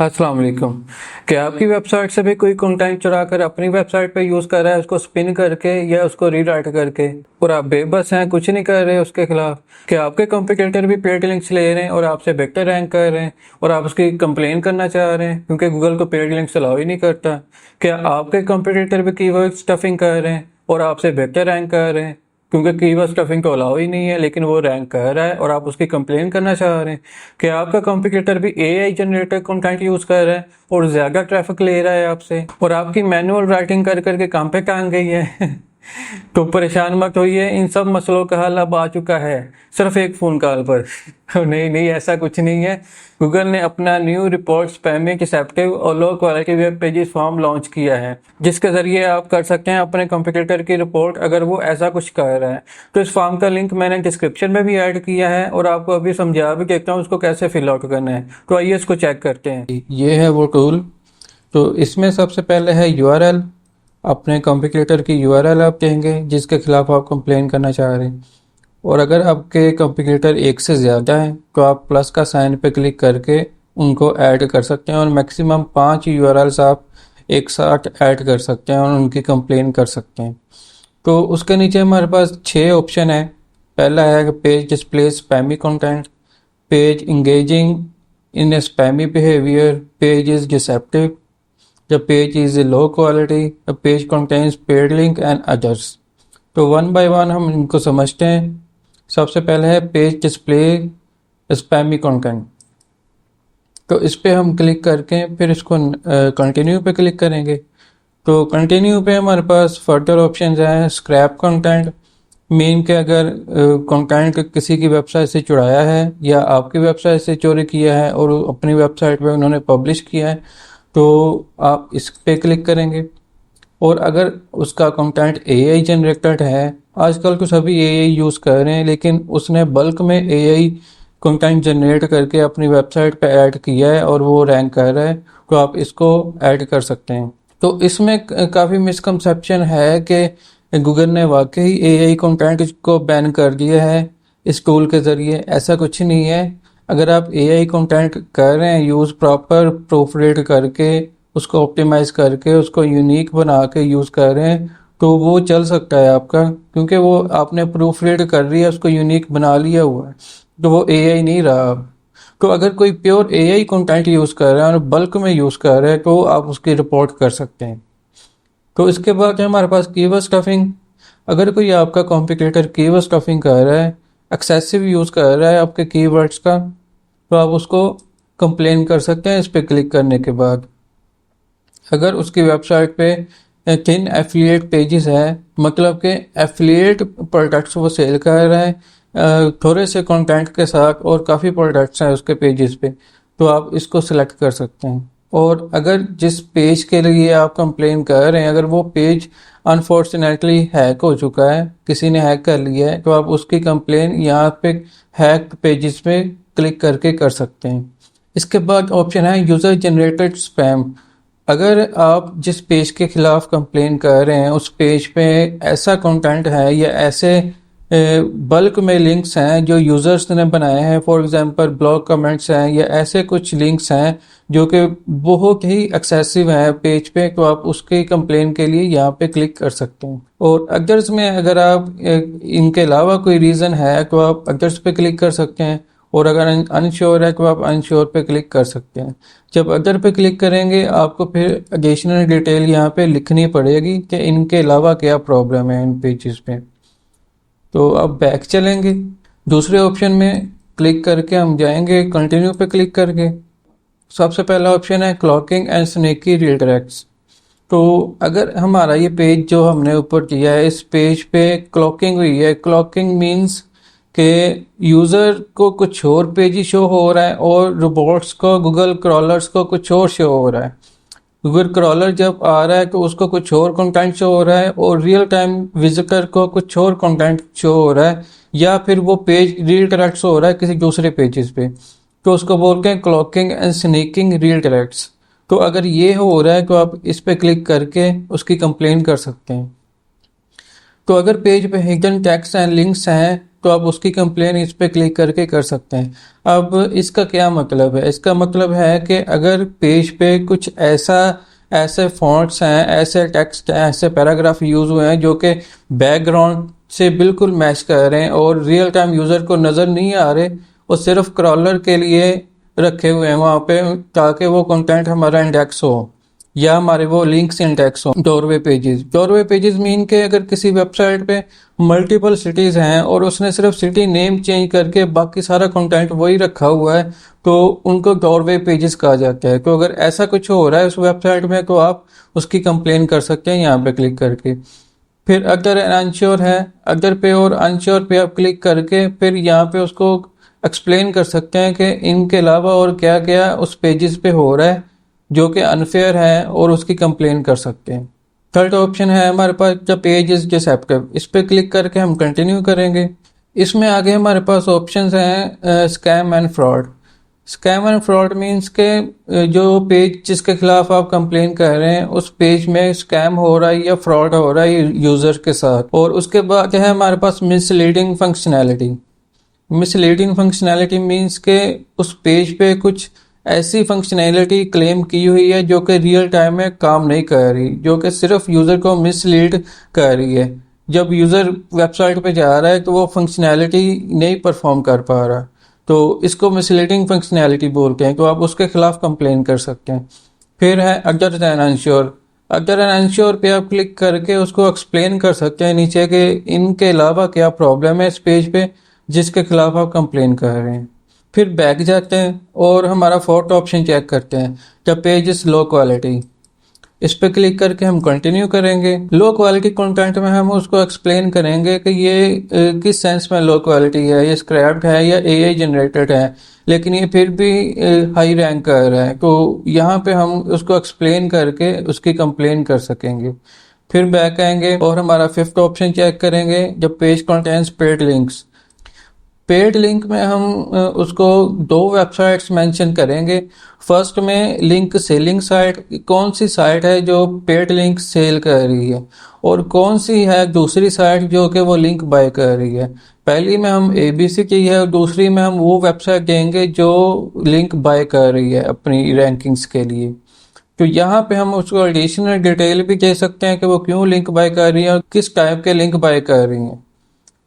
अस्सलाम वालेकुम। क्या आपकी वेबसाइट से भी कोई कंटेंट चुरा कर अपनी वेबसाइट पे यूज़ कर रहा है, उसको स्पिन करके या उसको रीराइट करके, और आप बेबस हैं, कुछ नहीं कर रहे उसके खिलाफ? क्या आपके कॉम्पिटिटर भी पेड लिंक्स ले रहे हैं और आपसे बेहतर रैंक कर रहे हैं और आप उसकी कंप्लेन करना चाह रहे हैं क्योंकि गूगल को पेड लिंक्स अलाउ ही नहीं करता? क्या आपके कॉम्पिटिटर भी कीवर्ड स्टफिंग कर रहे हैं और आपसे बेहतर रैंक कर रहे हैं क्योंकि कीवर्ड स्टफिंग तो अलाउ ही नहीं है, लेकिन वो रैंक कर रहा है और आप उसकी कंप्लेन करना चाह रहे हैं? क्या आपका कॉम्पिटिटर भी एआई जनरेटेड कंटेंट यूज़ कर रहा है और ज़्यादा ट्रैफिक ले रहा है आपसे, और आपकी मैनुअल राइटिंग कर करके काम पे टांग गई है? तो परेशान मत होइए, इन सब मसलों का हल अब आ चुका है सिर्फ एक फ़ोन कॉल पर। नहीं नहीं, ऐसा कुछ नहीं है। गूगल ने अपना न्यू रिपोर्ट स्पैमिंग डिसेप्टिव और low quality web pages form launch किया है, जिसके ज़रिए आप कर सकते हैं अपने कंपटीटर की रिपोर्ट अगर वो ऐसा कुछ कर रहा है। तो इस फॉर्म का लिंक मैंने डिस्क्रिप्शन में भी ऐड किया है और आपको अभी समझा भी देता हूँ उसको कैसे फिल आउट करना है। तो आइए इसको चेक करते हैं। ये है वो टूल। तो इसमें सबसे पहले है यूआरएल। अपने कॉम्पिटिटर की यूआरएल आप देंगे जिसके खिलाफ आप कंप्लेन करना चाह रहे हैं, और अगर आपके कॉम्पिटिटर एक से ज़्यादा हैं तो आप प्लस का साइन पे क्लिक करके उनको ऐड कर सकते हैं, और मैक्सिमम 5 यूआरएल्स आप एक साथ ऐड कर सकते हैं और उनकी कंप्लेन कर सकते हैं। तो उसके नीचे हमारे पास 6 ऑप्शन है। पहला है page display spammy content, page engaging in A spammy behaviour, page is deceptive, the page is low quality, the page contains paid link and others। तो वन बाय वन हम इनको समझते हैं। सबसे पहले है पेज डिस्प्ले स्पैमी कंटेंट। तो इस पे हम क्लिक करके फिर इसको कंटिन्यू पे क्लिक करेंगे। तो कंटिन्यू पे हमारे पास फर्दर ऑप्शंस हैं। स्क्रैप कंटेंट मीन के अगर कंटेंट किसी की वेबसाइट से चुराया है या आपकी वेबसाइट से चोरी किया है और अपनी वेबसाइट पे उन्होंने पब्लिश किया है तो आप इस पे क्लिक करेंगे। और अगर उसका कंटेंट एआई जनरेटेड है, आजकल तो सभी एआई यूज़ कर रहे हैं, लेकिन उसने बल्क में एआई कंटेंट जनरेट करके अपनी वेबसाइट पे ऐड किया है और वो रैंक कर रहा है, तो आप इसको ऐड कर सकते हैं। तो इसमें काफ़ी मिसकंसेप्शन है कि गूगल ने वाकई एआई कंटेंट को बैन कर दिया है इस टूल के ज़रिए। ऐसा कुछ नहीं है। अगर आप एआई कंटेंट कर रहे हैं यूज़ प्रॉपर प्रूफ रीड करके, उसको ऑप्टिमाइज़ करके, उसको यूनिक बना के यूज़ कर रहे हैं तो वो चल सकता है आपका, क्योंकि वो आपने प्रूफ रीड कर रही है, उसको यूनिक बना लिया हुआ है, तो वो एआई नहीं रहा अब। तो अगर कोई प्योर एआई कंटेंट यूज़ कर रहा है और बल्क में यूज़ कर रहा है तो आप उसकी रिपोर्ट कर सकते हैं। तो इसके बाद है हमारे पास कीवर्ड स्टफिंग। अगर कोई आपका कॉम्पिटिटर कीवर्ड स्टफिंग कर रहा है, एक्सेसिव यूज़ कर रहा है आपके कीवर्ड्स का, तो आप उसको कंप्लेन कर सकते हैं इस पर क्लिक करने के बाद। अगर उसकी वेबसाइट पे 3 एफिलिएट पेजेस है, मतलब कि एफिलिएट प्रोडक्ट्स वो सेल कर रहा है थोड़े से कंटेंट के साथ और काफ़ी प्रोडक्ट्स हैं उसके पेजेस पे, तो आप इसको सिलेक्ट कर सकते हैं। और अगर जिस पेज के लिए आप कंप्लेन कर रहे हैं, अगर वो पेज अनफॉर्चुनेटली हैक हो चुका है, किसी ने हैक कर लिया है, तो आप उसकी कंप्लेन यहाँ पे हैक पेजेस पे क्लिक करके कर सकते हैं। इसके बाद ऑप्शन है यूज़र जनरेटेड स्पैम। अगर आप जिस पेज के खिलाफ कंप्लेन कर रहे हैं उस पेज पे ऐसा कंटेंट है या ऐसे बल्क में लिंक्स हैं जो यूज़र्स ने बनाए हैं, फॉर एग्जांपल ब्लॉग कमेंट्स हैं या ऐसे कुछ लिंक्स हैं जो कि बहुत ही एक्सेसिव हैं पेज पे, तो आप उसके कंप्लेन के लिए यहाँ पे क्लिक कर सकते हैं। और अदर्स में अगर आप इनके अलावा कोई रीज़न है तो आप अदर्स पे क्लिक कर सकते हैं, और अगर अनश्योर है तो आप अनश्योर पे क्लिक कर सकते हैं। जब अदर पे क्लिक करेंगे आपको फिर एडिशनल डिटेल यहाँ पे लिखनी पड़ेगी कि इनके अलावा क्या प्रॉब्लम है इन पेजेस पे। तो अब बैक चलेंगे, दूसरे ऑप्शन में क्लिक करके हम जाएंगे कंटिन्यू पे क्लिक करके। सबसे पहला ऑप्शन है क्लॉकिंग एंड स्नेकी रीडायरेक्ट्स। तो अगर हमारा ये पेज जो हमने ऊपर किया है, इस पेज पे क्लॉकिंग हुई है। क्लॉकिंग मीन्स के यूज़र को कुछ और पेज ही शो हो रहा है और रोबोट्स को, गूगल क्रॉलर्स को कुछ और शो हो रहा है। गूगल क्रॉलर जब आ रहा है तो उसको कुछ और कंटेंट शो हो रहा है और रियल टाइम विजिटर को कुछ और कंटेंट शो हो रहा है, या फिर वो पेज रीडायरेक्ट शो हो रहा है किसी दूसरे पेजेस पे, तो उसको बोलते हैं क्लॉकिंग एंड स्नीकिंग रीडायरेक्ट्स। तो अगर ये हो रहा है तो आप इस पे क्लिक करके उसकी कंप्लेन कर सकते हैं। तो अगर पेज पे हिडन टेक्स्ट एंड लिंक्स हैं तो आप उसकी कंप्लेन इस पे क्लिक करके कर सकते हैं। अब इसका क्या मतलब है? इसका मतलब है कि अगर पेज पे कुछ ऐसे फॉन्ट्स हैं, ऐसे टेक्स्ट हैं, ऐसे पैराग्राफ यूज़ हुए हैं जो कि बैकग्राउंड से बिल्कुल मैच कर रहे हैं और रियल टाइम यूज़र को नज़र नहीं आ रहे, वो सिर्फ क्रॉलर के लिए रखे हुए हैं वहाँ पे ताकि वो कंटेंट हमारा इंडेक्स हो या हमारे वो लिंक्स इंडेक्स हो। डोरवे पेजेस मीन के अगर किसी वेबसाइट पे मल्टीपल सिटीज़ हैं और उसने सिर्फ सिटी नेम चेंज करके बाकी सारा कंटेंट वही रखा हुआ है तो उनको डोरवे पेजेस कहा जाता है। तो अगर ऐसा कुछ हो रहा है उस वेबसाइट में तो आप उसकी कंप्लेन कर सकते हैं यहाँ पे क्लिक करके। फिर अगर अनश्योर है, अगर पे और अनश्योर पे आप क्लिक करके फिर यहाँ पे उसको एक्सप्लेन कर सकते हैं कि इनके अलावा और क्या क्या उस पेजेस पे हो रहा है जो कि अनफेयर है और उसकी कंप्लेन कर सकते हैं। थर्ड ऑप्शन है हमारे पास द पेज इज डिसेप्टिव। इस पे क्लिक करके हम कंटिन्यू करेंगे। इसमें आगे हमारे पास ऑप्शंस हैं scam and fraud. Scam and fraud means के जो पेज जिसके खिलाफ आप कंप्लेन कर रहे हैं उस पेज में स्कैम हो रहा है या फ्रॉड हो रहा है यूजर के साथ। और उसके बाद है हमारे पास misleading functionality. Misleading functionality means के उस पेज पे कुछ ऐसी फंक्शनैलिटी क्लेम की हुई है जो कि रियल टाइम में काम नहीं कर रही, जो कि सिर्फ यूज़र को मिसलीड कर रही है। जब यूज़र वेबसाइट पे जा रहा है तो वो फंक्शनैलिटी नहीं परफॉर्म कर पा रहा, तो इसको मिसलीडिंग फंक्शनैलिटी बोलते हैं। तो आप उसके खिलाफ कंप्लेन कर सकते हैं। फिर है other than unsure. Other than unsure पे आप क्लिक करके उसको एक्सप्लेन कर सकते हैं नीचे के इनके अलावा क्या प्रॉब्लम है इस पेज पे जिसके खिलाफ आप कंप्लेन कर रहे हैं। फिर बैक जाते हैं और हमारा फोर्थ ऑप्शन चेक करते हैं the page is low quality. इस पे क्लिक करके हम कंटिन्यू करेंगे। लो क्वालिटी कंटेंट में हम उसको एक्सप्लेन करेंगे कि ये किस सेंस में लो क्वालिटी है, ये स्क्रैप्ड है या एआई जनरेटेड है, लेकिन ये फिर भी हाई रैंक कर रहा है। तो यहाँ पे हम उसको एक्सप्लेन करके उसकी कंप्लेन कर सकेंगे। फिर बैक आएंगे और हमारा फिफ्थ ऑप्शन चेक करेंगे जब page contents paid links. Paid link में हम उसको दो वेबसाइट्स मेंशन करेंगे। फर्स्ट में लिंक सेलिंग साइट, कौन सी साइट है जो पेड लिंक सेल कर रही है, और कौन सी है दूसरी साइट जो कि वो लिंक बाय कर रही है। पहली में हम ABC की है और दूसरी में हम वो वेबसाइट देंगे जो लिंक बाय कर रही है अपनी रैंकिंग्स के लिए। तो यहाँ पे हम उसको एडिशनल डिटेल भी दे सकते हैं कि वो क्यों लिंक बाय कर रही है और किस टाइप के लिंक बाय कर रही हैं।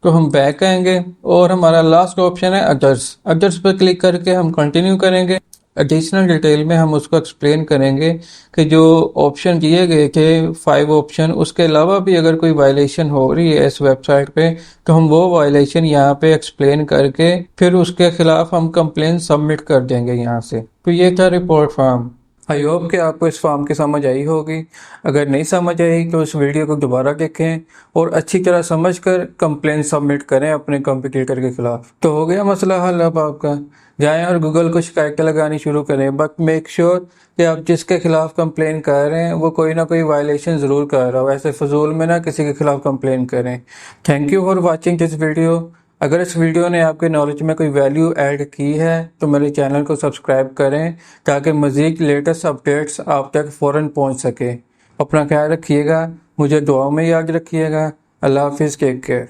तो हम बैक आएंगे और हमारा लास्ट ऑप्शन है अदर्स। अदर्स पर क्लिक करके हम कंटिन्यू करेंगे। एडिशनल डिटेल में हम उसको एक्सप्लेन करेंगे कि जो ऑप्शन दिए गए थे 5 ऑप्शन, उसके अलावा भी अगर कोई वायलेशन हो रही है इस वेबसाइट पे तो हम वो वायलेशन यहाँ पे एक्सप्लेन करके फिर उसके खिलाफ हम कंप्लेन सबमिट कर देंगे यहाँ से। तो ये था रिपोर्ट फॉर्म। आई होप कि आपको इस फॉर्म की समझ आई होगी। अगर नहीं समझ आई तो इस वीडियो को दोबारा देखें और अच्छी तरह समझकर कंप्लेन सबमिट करें अपने कंपटीटर के खिलाफ। तो हो गया मसला हल अब आपका। जाएं और गूगल को शिकायतें लगानी शुरू करें, बट मेक श्योर कि आप जिसके खिलाफ कंप्लेन कर रहे हैं वो कोई ना कोई वायलेशन ज़रूर कर रहा हो। ऐसे फजूल में ना किसी के खिलाफ कंप्लेन करें। Thank you for watching this video. अगर इस वीडियो ने आपके नॉलेज में कोई वैल्यू ऐड की है तो मेरे चैनल को सब्सक्राइब करें ताकि मज़ीद लेटेस्ट अपडेट्स आप तक फ़ौरन पहुंच सके। अपना ख्याल रखिएगा, मुझे दुआ में याद रखिएगा। अल्लाह हाफिज़, टेक केयर।